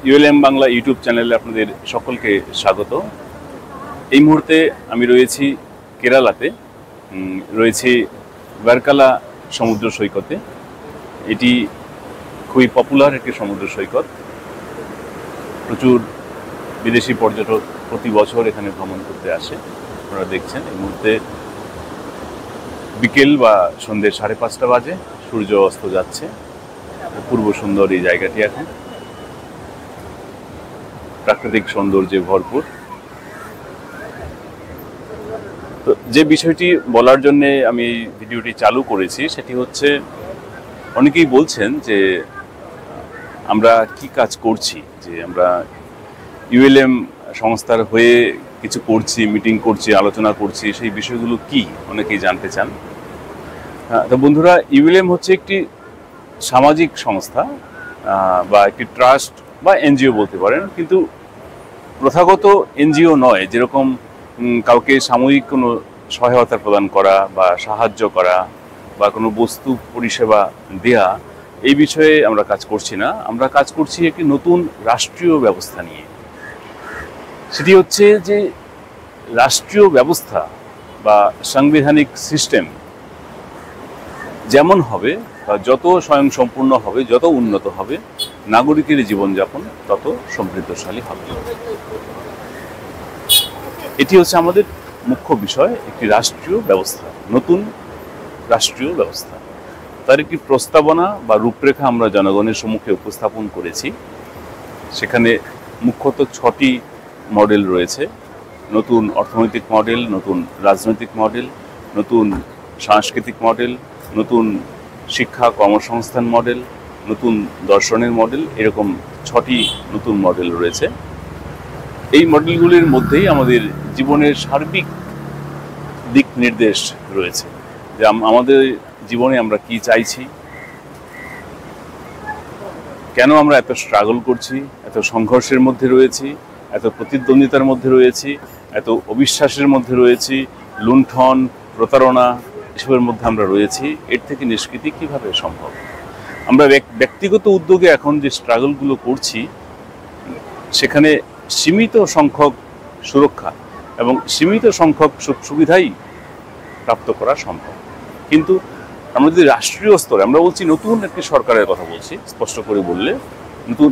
ইউএলএম Bangla YouTube চ্যানেলে আপনাদের সকলকে স্বাগত। এই মুহূর্তে আমি রয়েছি কেরালাতে, রয়েছি ভার্কালা সমুদ্র সৈকতে। এটি খুবই পপুলার একটি সমুদ্র সৈকত। প্রচুর বিদেশি পর্যটক প্রতি বছর এখানে ভ্রমণ করতে আসে। আপনারা দেখছেন এই মুহূর্তে বিকেল বা সন্ধ্যে 5:30 বাজে, সূর্য অস্ত যাচ্ছে। অপূর্ব সুন্দর এই জায়গাটি এখন প্রাকৃতিক সৌন্দর্যে ভরপুর। তো যে বিষয়টি বলার জন্যে আমি এই ভিডিওটি চালু করেছি সেটি হচ্ছে, অনেকেই বলছেন যে আমরা কি কাজ করছি, যে আমরা ইউএলএম সংস্থার হয়ে কিছু করছি, মিটিং করছি, আলোচনা করছি, সেই বিষয়গুলো কি অনেকেই জানতে চান। তো বন্ধুরা, ইউএলএম হচ্ছে একটি সামাজিক সংস্থা বা একটি ট্রাস্ট বা এনজিও বলতে পারেন, কিন্তু প্রথাগত এনজিও নয়। যেরকম কাউকে সাময়িক কোনো সহায়তা প্রদান করা বা সাহায্য করা বা কোনো বস্তু পরিষেবা দেয়া, এই বিষয়ে আমরা কাজ করছি না। আমরা কাজ করছি একটি নতুন রাষ্ট্রীয় ব্যবস্থা নিয়ে। সেটি হচ্ছে যে রাষ্ট্রীয় ব্যবস্থা বা সাংবিধানিক সিস্টেম যেমন হবে বা যত স্বয়ংসম্পূর্ণ হবে, যত উন্নত হবে, নাগরিকের জীবনযাপন তত সমৃদ্ধশালী হবে। এটি হচ্ছে আমাদের মুখ্য বিষয়, একটি রাষ্ট্রীয় ব্যবস্থা, নতুন রাষ্ট্রীয় ব্যবস্থা। তার একটি প্রস্তাবনা বা রূপরেখা আমরা জনগণের সম্মুখে উপস্থাপন করেছি। সেখানে মুখ্যত 6টি মডেল রয়েছে: নতুন অর্থনৈতিক মডেল, নতুন রাজনৈতিক মডেল, নতুন সাংস্কৃতিক মডেল, নতুন শিক্ষা কর্মসংস্থান মডেল, নতুন দর্শনের মডেল। এরকম 6টি নতুন মডেল রয়েছে। এই মডেলগুলির মধ্যেই আমাদের জীবনের সার্বিক দিক নির্দেশ রয়েছে, যে আমাদের জীবনে আমরা কি চাইছি, কেন আমরা এত স্ট্রাগল করছি, এত সংঘর্ষের মধ্যে রয়েছি, এত প্রতিদ্বন্দ্বিতার মধ্যে রয়েছি, এত অবিশ্বাসের মধ্যে রয়েছি, লুণ্ঠন, প্রতারণা, এসবের মধ্যে আমরা রয়েছি। এর থেকে নিষ্কৃতি কিভাবে সম্ভব? আমরা ব্যক্তিগত উদ্যোগে এখন যে স্ট্রাগলগুলো করছি, সেখানে সীমিত সংখ্যক সুরক্ষা এবং সীমিত সংখ্যক সুখ সুবিধাই প্রাপ্ত করা সম্ভব। কিন্তু আমরা যদি রাষ্ট্রীয় স্তরে, আমরা বলছি নতুন একটি সরকারের কথা বলছি, স্পষ্ট করে বললে নতুন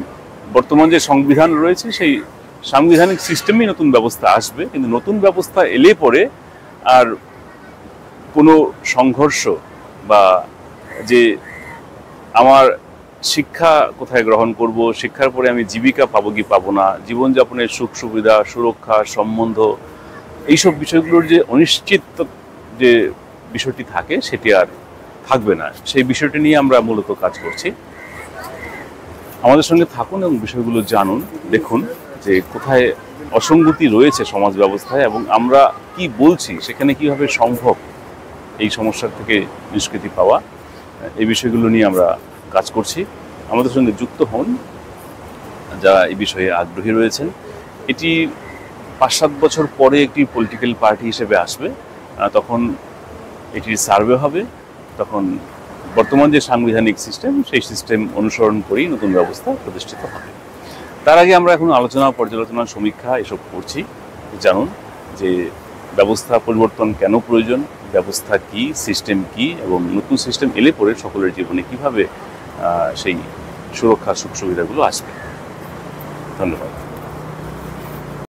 বর্তমান যে সংবিধান রয়েছে সেই সাংবিধানিক সিস্টেমেই নতুন ব্যবস্থা আসবে। কিন্তু নতুন ব্যবস্থা এলে পরে আর কোনো সংঘর্ষ বা যে আমার শিক্ষা কোথায় গ্রহণ করব, শিক্ষার পরে আমি জীবিকা পাবো কি পাবো না, জীবনযাপনের সুখ সুবিধা, সুরক্ষা, সম্বন্ধ, এইসব বিষয়গুলোর যে অনিশ্চিত যে বিষয়টি থাকে, সেটি আর থাকবে না। সেই বিষয়টি নিয়ে আমরা মূলত কাজ করছি। আমাদের সঙ্গে থাকুন এবং বিষয়গুলো জানুন, দেখুন যে কোথায় অসঙ্গতি রয়েছে সমাজ ব্যবস্থায় এবং আমরা কি বলছি সেখানে কিভাবে সম্ভব এই সমস্যার থেকে নিষ্কৃতি পাওয়া। এই বিষয়গুলো নিয়ে আমরা কাজ করছি। আমাদের সঙ্গে যুক্ত হন যারা এই বিষয়ে আগ্রহী রয়েছেন। এটি 5-7 বছর পরে একটি পলিটিক্যাল পার্টি হিসেবে আসবে, তখন এটির সার্ভে হবে, তখন বর্তমান যে সাংবিধানিক সিস্টেম সেই সিস্টেম অনুসরণ করেই নতুন ব্যবস্থা প্রতিষ্ঠিত হবে। তার আগে আমরা এখন আলোচনা, পর্যালোচনা, সমীক্ষা এসব করছি। জানুন যে ব্যবস্থা পরিবর্তন কেন প্রয়োজন, ব্যবস্থা কি, সিস্টেম কি, এবং নতুন সিস্টেম এলে পরে সকলের জীবনে কিভাবে সেই সুরক্ষা সুখ সুবিধাগুলো আসবে। ধন্যবাদ।